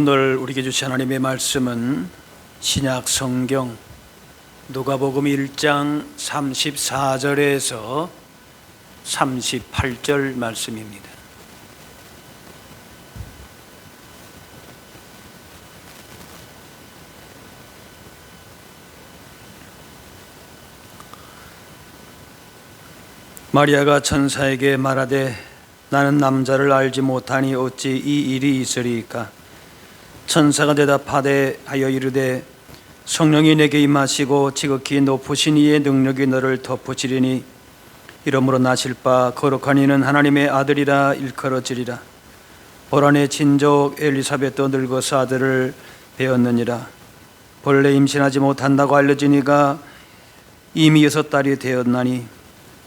오늘 우리에게 주신 하나님의 말씀은 신약 성경 누가복음 1장 34절에서 38절 말씀입니다. 마리아가 천사에게 말하되 나는 남자를 알지 못하니 어찌 이 일이 있으리이까? 천사가 대답하되 하여 이르되 성령이 내게 임하시고 지극히 높으신 이의 능력이 너를 덮으시리니 이러므로 나실 바 거룩한 이는 하나님의 아들이라 일컬어지리라. 보라 내 친족 엘리사벳도 늙어서 아들을 배었느니라. 본래 임신하지 못한다고 알려진 이가 이미 6달이 되었나니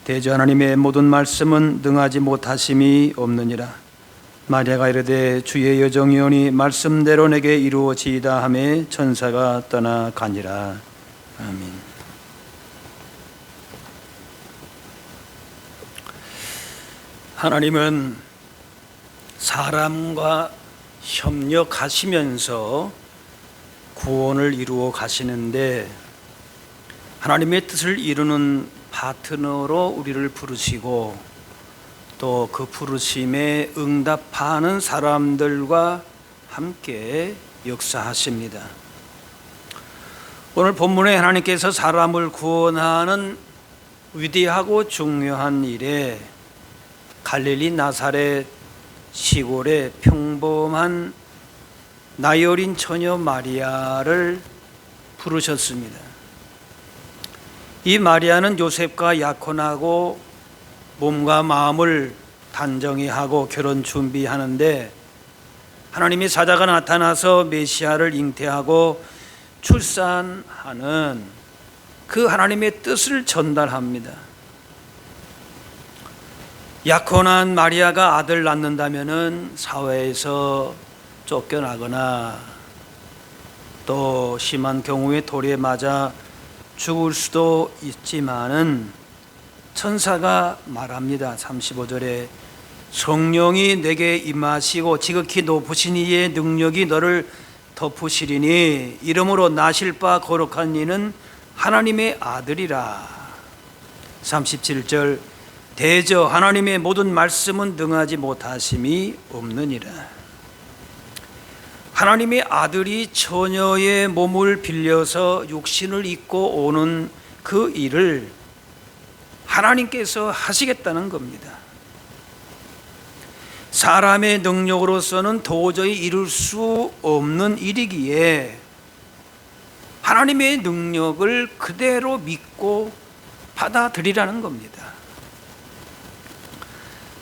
대저 하나님의 모든 말씀은 능하지 못하심이 없느니라. 마리아가 이르되 주의 여정이오니 말씀대로 내게 이루어지이다 하매 천사가 떠나가니라. 아멘. 하나님은 사람과 협력하시면서 구원을 이루어 가시는데 하나님의 뜻을 이루는 파트너로 우리를 부르시고 또 그 부르심에 응답하는 사람들과 함께 역사하십니다. 오늘 본문에 하나님께서 사람을 구원하는 위대하고 중요한 일에 갈릴리 나사렛 시골의 평범한 나이 어린 처녀 마리아를 부르셨습니다. 이 마리아는 요셉과 약혼하고 몸과 마음을 단정히 하고 결혼 준비하는데 하나님의 사자가 나타나서 메시아를 잉태하고 출산하는 그 하나님의 뜻을 전달합니다. 약혼한 마리아가 아들 낳는다면은 사회에서 쫓겨나거나 또 심한 경우에 돌에 맞아 죽을 수도 있지만은 천사가 말합니다. 35절에 성령이 내게 임하시고 지극히 높으신 이의 능력이 너를 덮으시리니 이러므로 나실 바 거룩한 이는 하나님의 아들이라. 37절 대저 하나님의 모든 말씀은 능하지 못하심이 없느니라. 하나님의 아들이 처녀의 몸을 빌려서 육신을 입고 오는 그 일을 하나님께서 하시겠다는 겁니다. 사람의 능력으로서는 도저히 이룰 수 없는 일이기에 하나님의 능력을 그대로 믿고 받아들이라는 겁니다.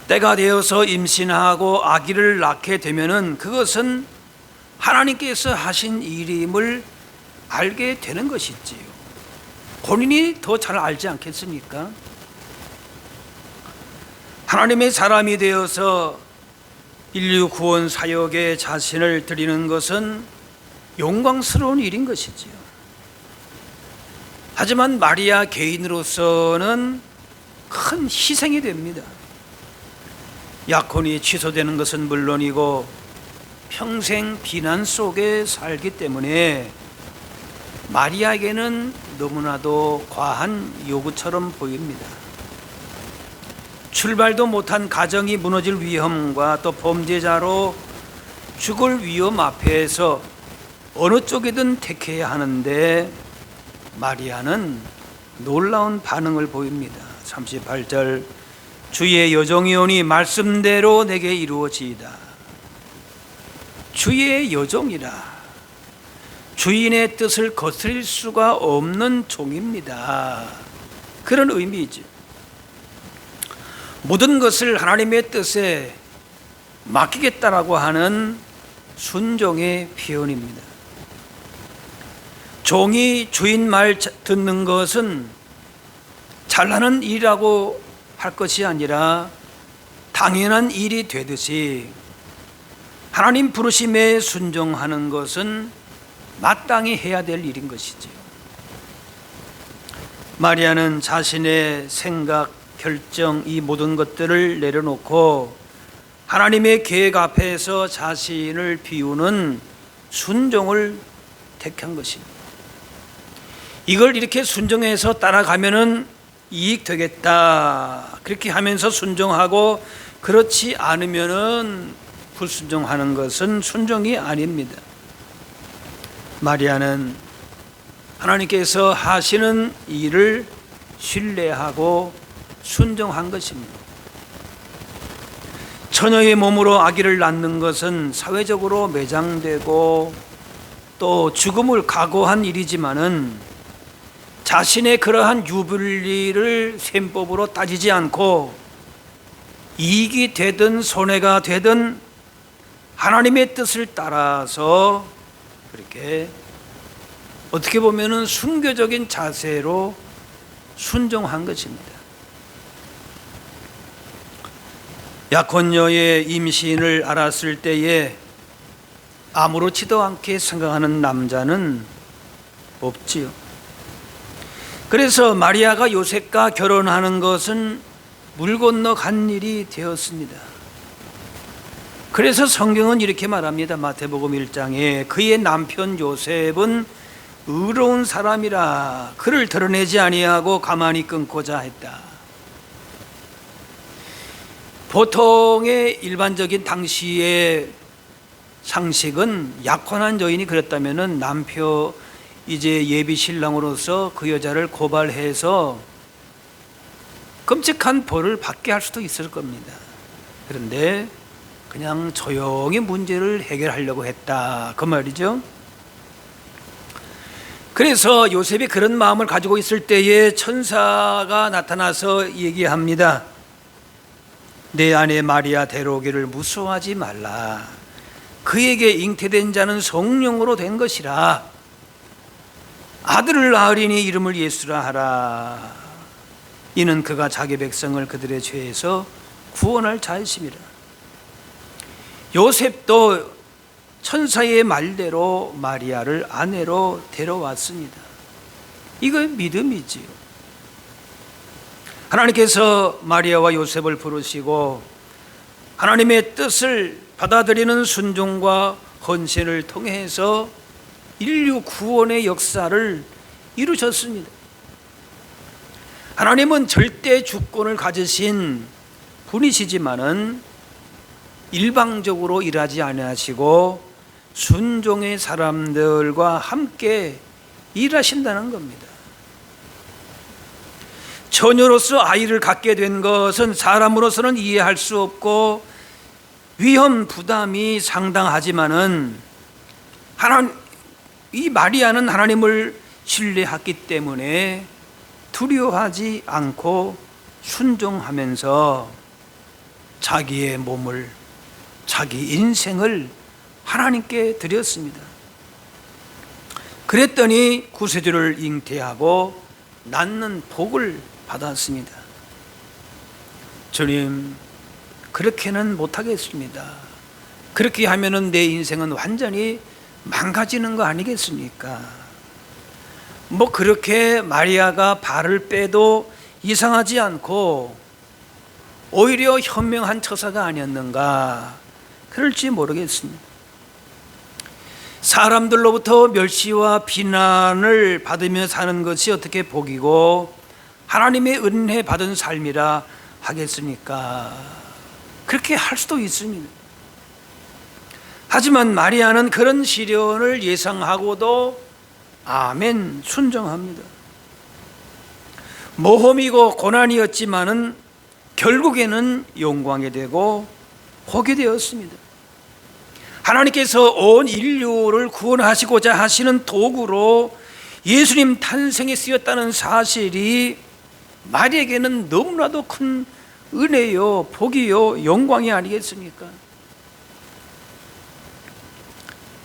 때가 되어서 임신하고 아기를 낳게 되면은 그것은 하나님께서 하신 일임을 알게 되는 것이지요. 본인이 더 잘 알지 않겠습니까? 하나님의 사람이 되어서 인류 구원 사역에 자신을 드리는 것은 영광스러운 일인 것이지요. 하지만 마리아 개인으로서는 큰 희생이 됩니다. 약혼이 취소되는 것은 물론이고 평생 비난 속에 살기 때문에 마리아에게는 너무나도 과한 요구처럼 보입니다. 출발도 못한 가정이 무너질 위험과 또 범죄자로 죽을 위험 앞에서 어느 쪽이든 택해야 하는데 마리아는 놀라운 반응을 보입니다. 38절 주의 여종이오니 말씀대로 내게 이루어지이다. 주의 여종이라. 주인의 뜻을 거스릴 수가 없는 종입니다. 그런 의미이죠. 모든 것을 하나님의 뜻에 맡기겠다라고 하는 순종의 표현입니다. 종이 주인 말 듣는 것은 잘나는 일이라고 할 것이 아니라 당연한 일이 되듯이 하나님 부르심에 순종하는 것은 마땅히 해야 될 일인 것이죠. 마리아는 자신의 생각, 결정, 이 모든 것들을 내려놓고 하나님의 계획 앞에서 자신을 비우는 순종을 택한 것입니다. 이걸 이렇게 순종해서 따라가면은 이익 되겠다. 그렇게 하면서 순종하고 그렇지 않으면은 불순종하는 것은 순종이 아닙니다. 마리아는 하나님께서 하시는 일을 신뢰하고 순종한 것입니다. 처녀의 몸으로 아기를 낳는 것은 사회적으로 매장되고 또 죽음을 각오한 일이지만은 자신의 그러한 유불리를 셈법으로 따지지 않고 이익이 되든 손해가 되든 하나님의 뜻을 따라서 그렇게 어떻게 보면은 순교적인 자세로 순종한 것입니다. 약혼녀의 임신을 알았을 때에 아무렇지도 않게 생각하는 남자는 없지요. 그래서 마리아가 요셉과 결혼하는 것은 물 건너 간 일이 되었습니다. 그래서 성경은 이렇게 말합니다. 마태복음 1장에 그의 남편 요셉은 의로운 사람이라 그를 드러내지 아니하고 가만히 끊고자 했다. 보통의 일반적인 당시의 상식은 약혼한 여인이 그랬다면은 남편 이제 예비 신랑으로서 그 여자를 고발해서 끔찍한 벌을 받게 할 수도 있을 겁니다. 그런데 그냥 조용히 문제를 해결하려고 했다 그 말이죠. 그래서 요셉이 그런 마음을 가지고 있을 때에 천사가 나타나서 얘기합니다. 내 아내 마리아 데려오기를 무서워하지 말라. 그에게 잉태된 자는 성령으로 된 것이라. 아들을 낳으리니 이름을 예수라 하라. 이는 그가 자기 백성을 그들의 죄에서 구원할 자이심이라. 요셉도 천사의 말대로 마리아를 아내로 데려왔습니다. 이건 믿음이지요. 하나님께서 마리아와 요셉을 부르시고 하나님의 뜻을 받아들이는 순종과 헌신을 통해서 인류 구원의 역사를 이루셨습니다. 하나님은 절대 주권을 가지신 분이시지만은 일방적으로 일하지 아니하시고 순종의 사람들과 함께 일하신다는 겁니다. 처녀로서 아이를 갖게 된 것은 사람으로서는 이해할 수 없고 위험 부담이 상당하지만은 이 마리아는 하나님을 신뢰했기 때문에 두려워하지 않고 순종하면서 자기의 몸을, 자기 인생을 하나님께 드렸습니다. 그랬더니 구세주를 잉태하고 낳는 복을 받았습니다. 주님, 그렇게는 못하겠습니다. 그렇게 하면은 내 인생은 완전히 망가지는 거 아니겠습니까? 뭐 그렇게 마리아가 발을 빼도 이상하지 않고 오히려 현명한 처사가 아니었는가, 그럴지 모르겠습니다. 사람들로부터 멸시와 비난을 받으며 사는 것이 어떻게 복이고 하나님의 은혜 받은 삶이라 하겠습니까? 그렇게 할 수도 있습니다. 하지만 마리아는 그런 시련을 예상하고도 아멘 순종합니다. 모험이고 고난이었지만은 결국에는 영광이 되고 복이 되었습니다. 하나님께서 온 인류를 구원하시고자 하시는 도구로 예수님 탄생에 쓰였다는 사실이 마리아에게는 너무나도 큰 은혜요, 복이요, 영광이 아니겠습니까?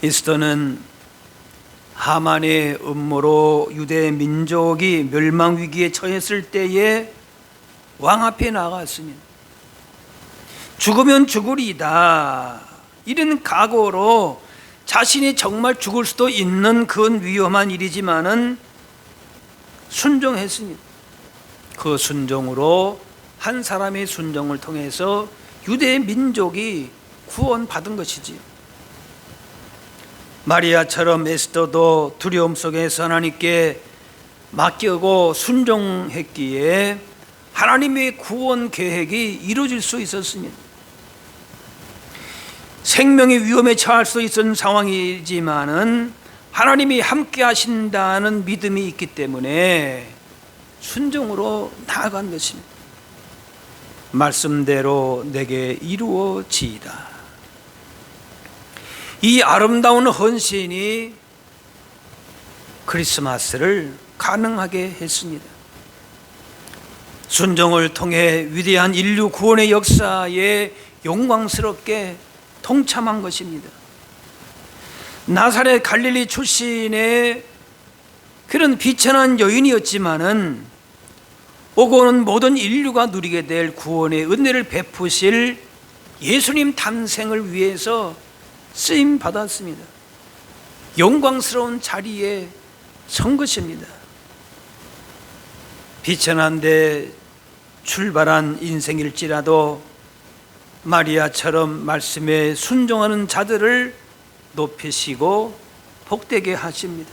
에스더는 하만의 음모로 유대 민족이 멸망 위기에 처했을 때에 왕 앞에 나갔습니다. 죽으면 죽으리이다, 이런 각오로 자신이 정말 죽을 수도 있는 그건 위험한 일이지만은 순종했습니다. 그 순종으로 한 사람의 순종을 통해서 유대 민족이 구원받은 것이지요. 마리아처럼 에스더도 두려움 속에서 하나님께 맡기고 순종했기에 하나님의 구원 계획이 이루어질 수 있었습니다. 생명의 위험에 처할 수 있었던 상황이지만은 하나님이 함께 하신다는 믿음이 있기 때문에 순종으로 나아간 것입니다. 말씀대로 내게 이루어지이다. 이 아름다운 헌신이 크리스마스를 가능하게 했습니다. 순종을 통해 위대한 인류 구원의 역사에 영광스럽게 동참한 것입니다. 나사렛 갈릴리 출신의 그런 비천한 여인이었지만은 오고 오는 모든 인류가 누리게 될 구원의 은혜를 베푸실 예수님 탄생을 위해서 쓰임 받았습니다. 영광스러운 자리에 선 것입니다. 비천한데 출발한 인생일지라도 마리아처럼 말씀에 순종하는 자들을 높이시고 복되게 하십니다.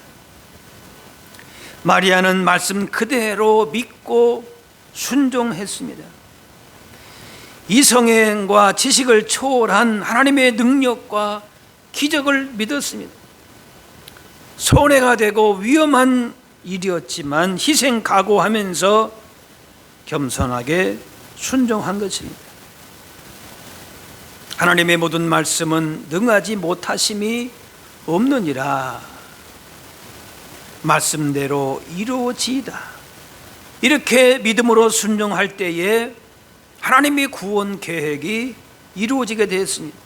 마리아는 말씀 그대로 믿고 순종했습니다. 이성행과 지식을 초월한 하나님의 능력과 기적을 믿었습니다. 손해가 되고 위험한 일이었지만 희생 각오하면서 겸손하게 순종한 것입니다. 하나님의 모든 말씀은 능하지 못하심이 없느니라. 말씀대로 이루어지이다. 이렇게 믿음으로 순종할 때에 하나님의 구원 계획이 이루어지게 되었습니다.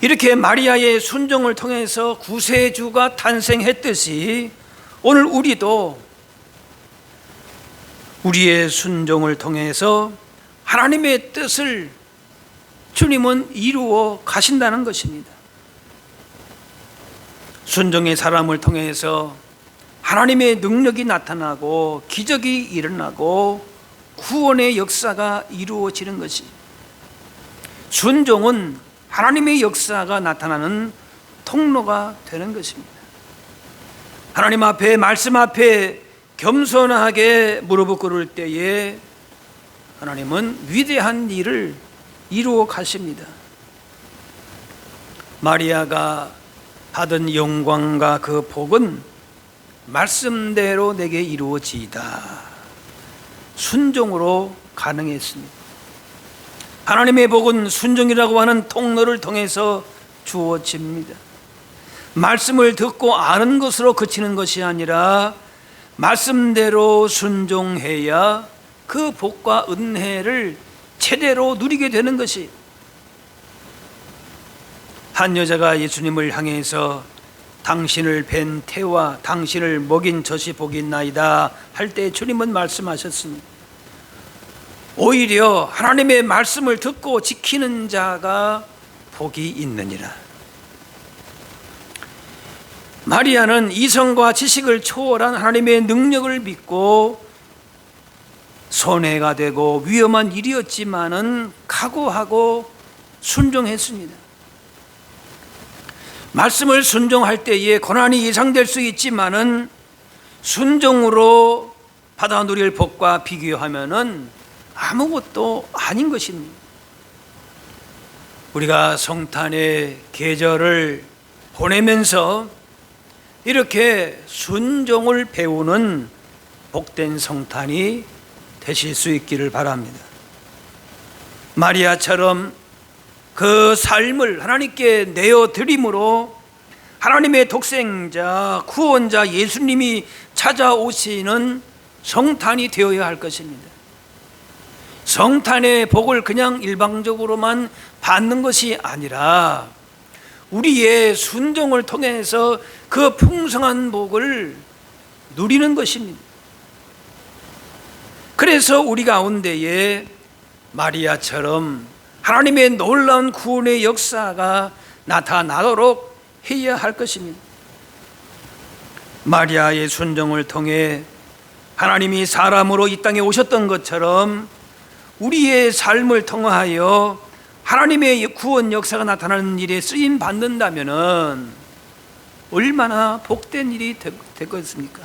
이렇게 마리아의 순종을 통해서 구세주가 탄생했듯이 오늘 우리도 우리의 순종을 통해서 하나님의 뜻을 주님은 이루어 가신다는 것입니다. 순종의 사람을 통해서 하나님의 능력이 나타나고 기적이 일어나고 구원의 역사가 이루어지는 것이, 순종은 하나님의 역사가 나타나는 통로가 되는 것입니다. 하나님 앞에, 말씀 앞에 겸손하게 무릎을 꿇을 때에 하나님은 위대한 일을 이루어 가십니다. 마리아가 받은 영광과 그 복은 말씀대로 내게 이루어지이다. 순종으로 가능했습니다. 하나님의 복은 순종이라고 하는 통로를 통해서 주어집니다. 말씀을 듣고 아는 것으로 그치는 것이 아니라 말씀대로 순종해야 그 복과 은혜를 제대로 누리게 되는 것이, 한 여자가 예수님을 향해서 당신을 뵌 태와 당신을 먹인 젖이 복이 있나이다 할 때 주님은 말씀하셨습니다. 오히려 하나님의 말씀을 듣고 지키는 자가 복이 있느니라. 마리아는 이성과 지식을 초월한 하나님의 능력을 믿고 손해가 되고 위험한 일이었지만은 각오하고 순종했습니다. 말씀을 순종할 때에 고난이 예상될 수 있지만은 순종으로 받아 누릴 복과 비교하면은 아무것도 아닌 것입니다. 우리가 성탄의 계절을 보내면서 이렇게 순종을 배우는 복된 성탄이 되실 수 있기를 바랍니다. 마리아처럼 그 삶을 하나님께 내어드림으로 하나님의 독생자, 구원자 예수님이 찾아오시는 성탄이 되어야 할 것입니다. 성탄의 복을 그냥 일방적으로만 받는 것이 아니라 우리의 순종을 통해서 그 풍성한 복을 누리는 것입니다. 그래서 우리 가운데에 마리아처럼 하나님의 놀라운 구원의 역사가 나타나도록 해야 할 것입니다. 마리아의 순종을 통해 하나님이 사람으로 이 땅에 오셨던 것처럼 우리의 삶을 통하여 하나님의 구원 역사가 나타나는 일에 쓰임 받는다면은 얼마나 복된 일이 되겠습니까?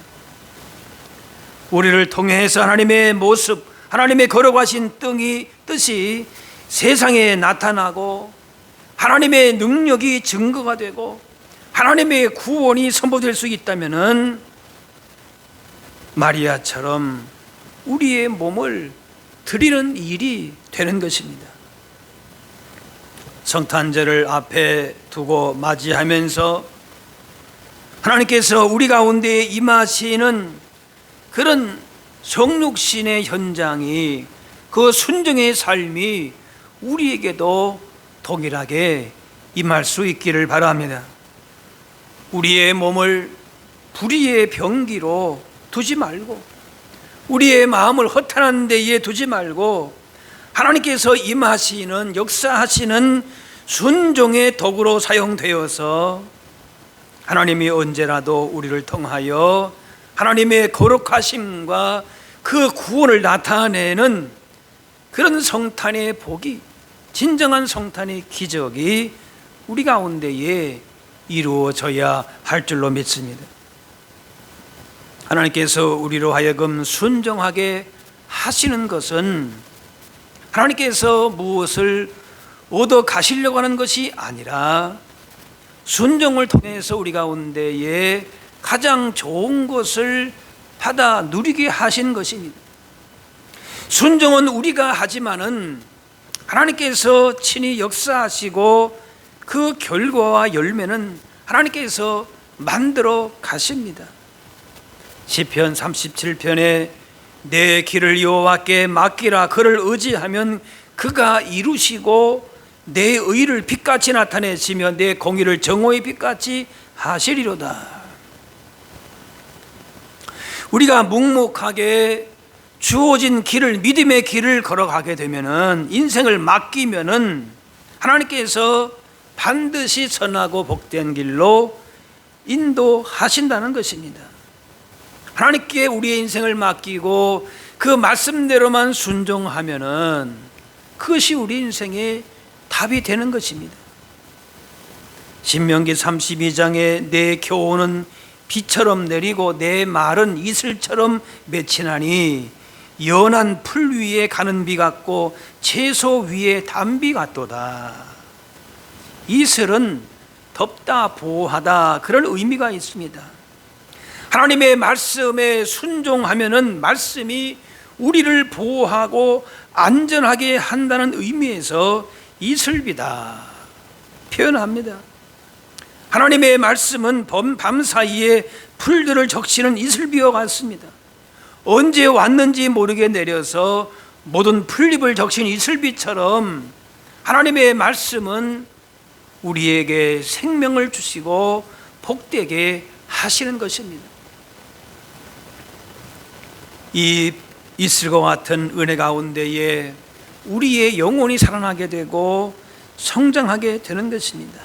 우리를 통해서 하나님의 모습, 하나님의 걸어가신 뜻이 세상에 나타나고 하나님의 능력이 증거가 되고 하나님의 구원이 선포될 수 있다면은 마리아처럼 우리의 몸을 드리는 일이 되는 것입니다. 성탄절을 앞에 두고 맞이하면서 하나님께서 우리 가운데 임하시는 그런 성육신의 현장이, 그 순종의 삶이 우리에게도 동일하게 임할 수 있기를 바랍니다. 우리의 몸을 불의의 병기로 두지 말고, 우리의 마음을 허탄한 데에 두지 말고 하나님께서 임하시는, 역사하시는 순종의 도구로 사용되어서 하나님이 언제라도 우리를 통하여 하나님의 거룩하심과 그 구원을 나타내는 그런 성탄의 복이, 진정한 성탄의 기적이 우리 가운데에 이루어져야 할 줄로 믿습니다. 하나님께서 우리로 하여금 순종하게 하시는 것은 하나님께서 무엇을 얻어 가시려고 하는 것이 아니라 순종을 통해서 우리 가운데에 가장 좋은 것을 받아 누리게 하신 것입니다. 순종은 우리가 하지만은 하나님께서 친히 역사하시고 그 결과와 열매는 하나님께서 만들어 가십니다. 시편 37편에 내 길을 여호와께 맡기라, 그를 의지하면 그가 이루시고 내 의를 빛같이 나타내시며 내 공의를 정오의 빛같이 하시리로다. 우리가 묵묵하게 주어진 길을, 믿음의 길을 걸어가게 되면은, 인생을 맡기면은 하나님께서 반드시 선하고 복된 길로 인도하신다는 것입니다. 하나님께 우리의 인생을 맡기고 그 말씀대로만 순종하면은 그것이 우리 인생의 답이 되는 것입니다. 신명기 32장에 내 교훈은 비처럼 내리고 내 말은 이슬처럼 맺히나니 연한 풀 위에 가는 비 같고 채소 위에 단비 같도다. 이슬은 덥다, 보호하다, 그런 의미가 있습니다. 하나님의 말씀에 순종하면은 말씀이 우리를 보호하고 안전하게 한다는 의미에서 이슬비다 표현합니다. 하나님의 말씀은 밤사이에 풀들을 적시는 이슬비와 같습니다. 언제 왔는지 모르게 내려서 모든 풀잎을 적신 이슬비처럼 하나님의 말씀은 우리에게 생명을 주시고 복되게 하시는 것입니다. 이 이슬과 같은 은혜 가운데에 우리의 영혼이 살아나게 되고 성장하게 되는 것입니다.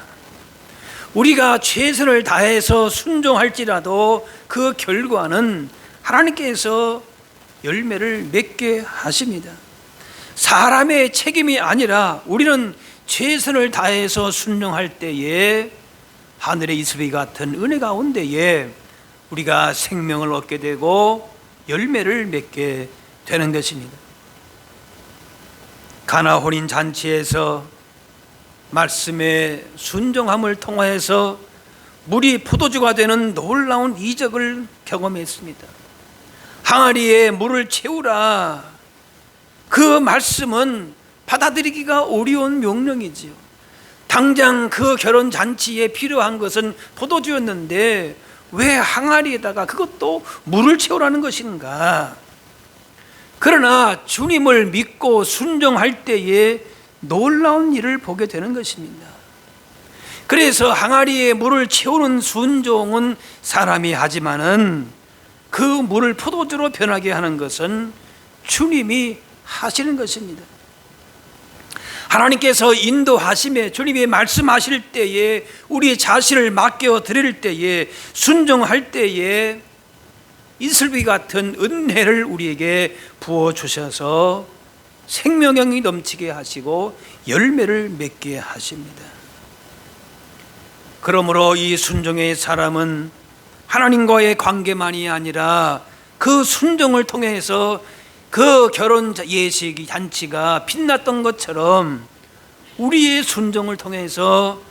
우리가 최선을 다해서 순종할지라도 그 결과는 하나님께서 열매를 맺게 하십니다. 사람의 책임이 아니라 우리는 최선을 다해서 순종할 때에 하늘의 이슬비 같은 은혜 가운데에 우리가 생명을 얻게 되고 열매를 맺게 되는 것입니다. 가나 혼인 잔치에서 말씀의 순종함을 통하여서 물이 포도주가 되는 놀라운 이적을 경험했습니다. 항아리에 물을 채우라. 그 말씀은 받아들이기가 어려운 명령이지요. 당장 그 결혼 잔치에 필요한 것은 포도주였는데 왜 항아리에다가 그것도 물을 채우라는 것인가? 그러나 주님을 믿고 순종할 때에 놀라운 일을 보게 되는 것입니다. 그래서 항아리에 물을 채우는 순종은 사람이 하지만은 그 물을 포도주로 변하게 하는 것은 주님이 하시는 것입니다. 하나님께서 인도하심에, 주님이 말씀하실 때에, 우리의 자신을 맡겨 드릴 때에, 순종할 때에 이슬비 같은 은혜를 우리에게 부어주셔서 생명력이 넘치게 하시고 열매를 맺게 하십니다. 그러므로 이 순종의 사람은 하나님과의 관계만이 아니라 그 순종을 통해서 그 결혼 예식 잔치가 빛났던 것처럼 우리의 순종을 통해서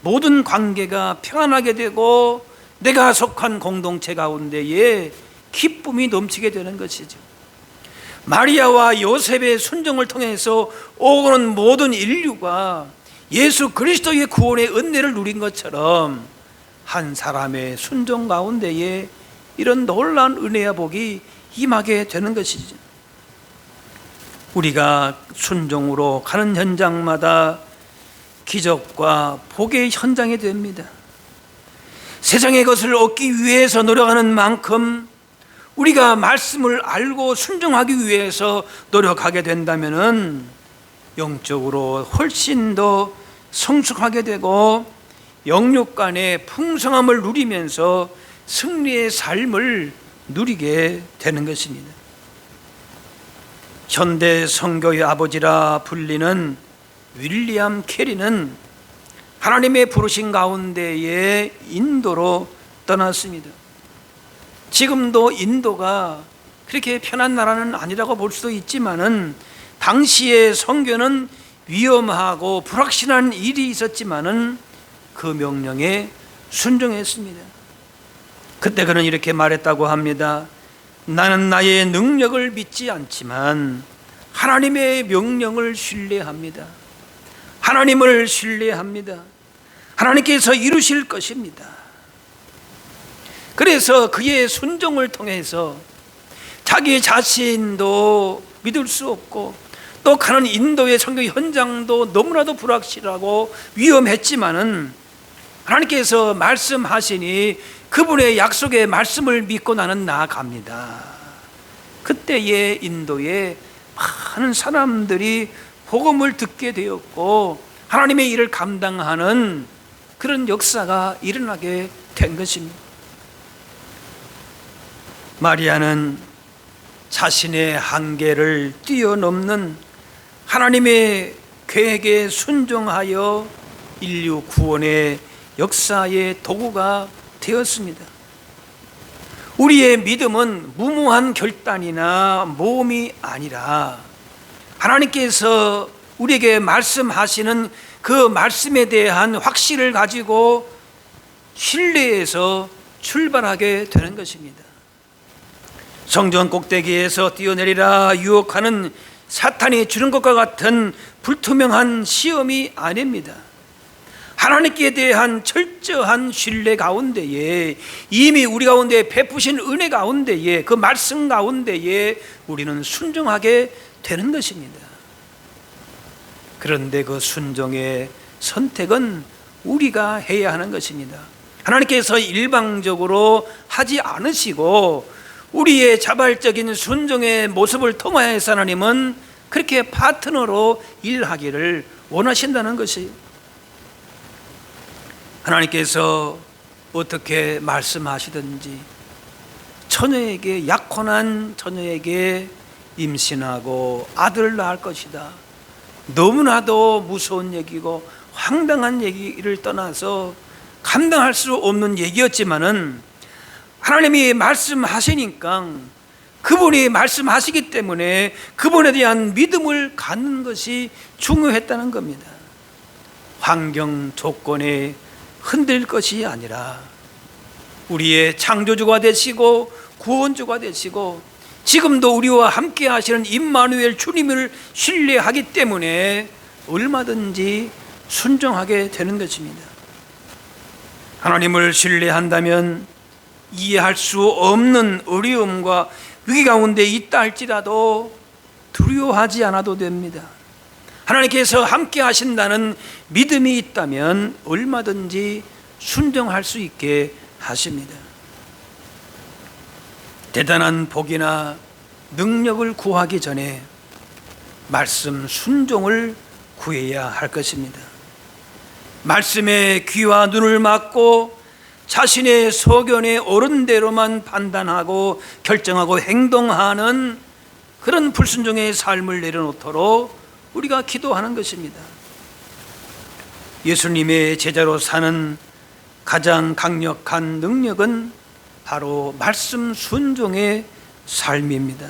모든 관계가 평안하게 되고 내가 속한 공동체 가운데에 기쁨이 넘치게 되는 것이죠. 마리아와 요셉의 순종을 통해서 오는 모든 인류가 예수 그리스도의 구원의 은혜를 누린 것처럼 한 사람의 순종 가운데에 이런 놀라운 은혜와 복이 임하게 되는 것이죠. 우리가 순종으로 가는 현장마다 기적과 복의 현장이 됩니다. 세상의 것을 얻기 위해서 노력하는 만큼 우리가 말씀을 알고 순종하기 위해서 노력하게 된다면 영적으로 훨씬 더 성숙하게 되고 영육 간의 풍성함을 누리면서 승리의 삶을 누리게 되는 것입니다. 현대 선교의 아버지라 불리는 윌리엄 캐리는 하나님의 부르신 가운데에 인도로 떠났습니다. 지금도 인도가 그렇게 편한 나라는 아니라고 볼 수도 있지만은 당시의 선교는 위험하고 불확실한 일이 있었지만은 그 명령에 순종했습니다. 그때 그는 이렇게 말했다고 합니다. 나는 나의 능력을 믿지 않지만 하나님의 명령을 신뢰합니다. 하나님을 신뢰합니다. 하나님께서 이루실 것입니다. 그래서 그의 순종을 통해서 자기 자신도 믿을 수 없고 또 가는 인도의 선교 현장도 너무나도 불확실하고 위험했지만은 하나님께서 말씀하시니 그분의 약속의 말씀을 믿고 나는 나아갑니다. 그때의 인도에 많은 사람들이 복음을 듣게 되었고 하나님의 일을 감당하는 그런 역사가 일어나게 된 것입니다. 마리아는 자신의 한계를 뛰어넘는 하나님의 계획에 순종하여 인류 구원의 역사의 도구가 되었습니다. 우리의 믿음은 무모한 결단이나 모험이 아니라 하나님께서 우리에게 말씀하시는 그 말씀에 대한 확신을 가지고 신뢰해서 출발하게 되는 것입니다. 성전 꼭대기에서 뛰어내리라 유혹하는 사탄이 주는 것과 같은 불투명한 시험이 아닙니다. 하나님께 대한 철저한 신뢰 가운데에 이미 우리 가운데 베푸신 은혜 가운데에 그 말씀 가운데에 우리는 순종하게 되는 것입니다. 그런데 그 순종의 선택은 우리가 해야 하는 것입니다. 하나님께서 일방적으로 하지 않으시고 우리의 자발적인 순종의 모습을 통하여서 하나님은 그렇게 파트너로 일하기를 원하신다는 것이, 하나님께서 어떻게 말씀하시든지 처녀에게, 약혼한 처녀에게 임신하고 아들을 낳을 것이다, 너무나도 무서운 얘기고 황당한 얘기를 떠나서 감당할 수 없는 얘기였지만은 하나님이 말씀하시니까 그분이 말씀하시기 때문에 그분에 대한 믿음을 갖는 것이 중요했다는 겁니다. 환경 조건에 흔들 것이 아니라 우리의 창조주가 되시고 구원주가 되시고 지금도 우리와 함께 하시는 임마누엘 주님을 신뢰하기 때문에 얼마든지 순종하게 되는 것입니다. 하나님을 신뢰한다면 이해할 수 없는 어려움과 위기 가운데 있다 할지라도 두려워하지 않아도 됩니다. 하나님께서 함께 하신다는 믿음이 있다면 얼마든지 순종할 수 있게 하십니다. 대단한 복이나 능력을 구하기 전에 말씀 순종을 구해야 할 것입니다. 말씀에 귀와 눈을 막고 자신의 소견에 옳은 대로만 판단하고 결정하고 행동하는 그런 불순종의 삶을 내려놓도록 우리가 기도하는 것입니다. 예수님의 제자로 사는 가장 강력한 능력은 바로 말씀 순종의 삶입니다.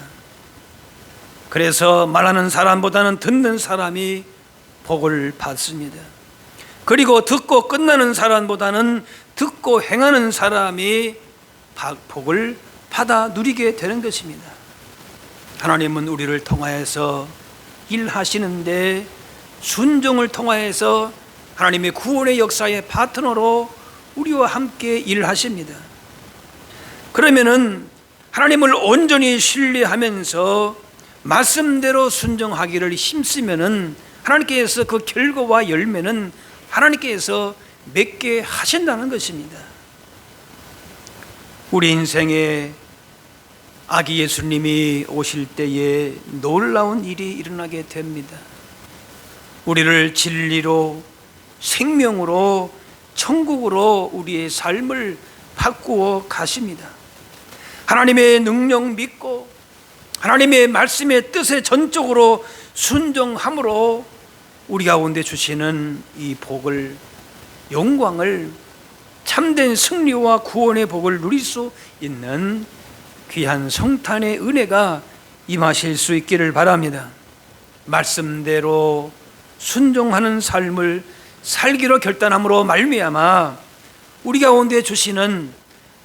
그래서 말하는 사람보다는 듣는 사람이 복을 받습니다. 그리고 듣고 끝나는 사람보다는 듣고 행하는 사람이 복을 받아 누리게 되는 것입니다. 하나님은 우리를 통하여서 일하시는데 순종을 통하여서 하나님의 구원의 역사의 파트너로 우리와 함께 일하십니다. 그러면은 하나님을 온전히 신뢰하면서 말씀대로 순종하기를 힘쓰면은 하나님께서 그 결과와 열매는 하나님께서 맺게 하신다는 것입니다. 우리 인생에 아기 예수님이 오실 때에 놀라운 일이 일어나게 됩니다. 우리를 진리로 생명으로 천국으로 우리의 삶을 바꾸어 가십니다. 하나님의 능력 믿고 하나님의 말씀의 뜻에 전적으로 순종함으로 우리 가운데 주시는 이 복을, 영광을, 참된 승리와 구원의 복을 누릴 수 있는 귀한 성탄의 은혜가 임하실 수 있기를 바랍니다. 말씀대로 순종하는 삶을 살기로 결단함으로 말미암아 우리 가운데 주시는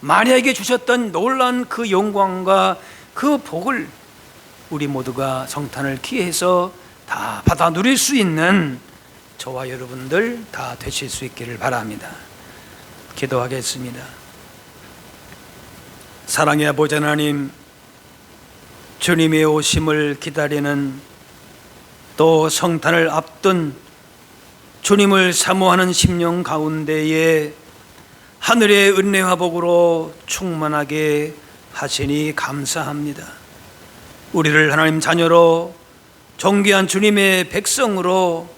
마리아에게 주셨던 놀라운 그 영광과 그 복을 우리 모두가 성탄을 기해서 다 받아 누릴 수 있는 저와 여러분들 다 되실 수 있기를 바랍니다. 기도하겠습니다. 사랑의 아버지 하나님, 주님의 오심을 기다리는 또 성탄을 앞둔 주님을 사모하는 심령 가운데에 하늘의 은혜와 복으로 충만하게 하시니 감사합니다. 우리를 하나님 자녀로 존귀한 주님의 백성으로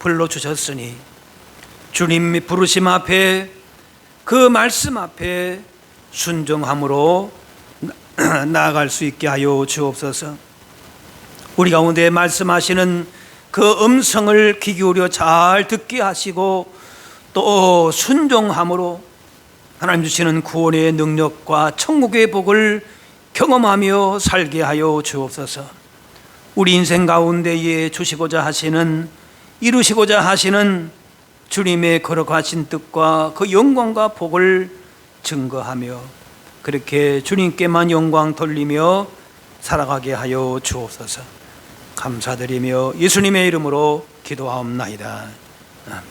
불러주셨으니 주님 부르심 앞에 그 말씀 앞에 순종함으로 나아갈 수 있게 하여 주옵소서. 우리 가운데 말씀하시는 그 음성을 귀 기울여 잘 듣게 하시고 또 순종함으로 하나님 주시는 구원의 능력과 천국의 복을 경험하며 살게 하여 주옵소서. 우리 인생 가운데에 주시고자 하시는, 이루시고자 하시는 주님의 거룩하신 뜻과 그 영광과 복을 증거하며 그렇게 주님께만 영광 돌리며 살아가게 하여 주옵소서. 감사드리며 예수님의 이름으로 기도하옵나이다. 아멘.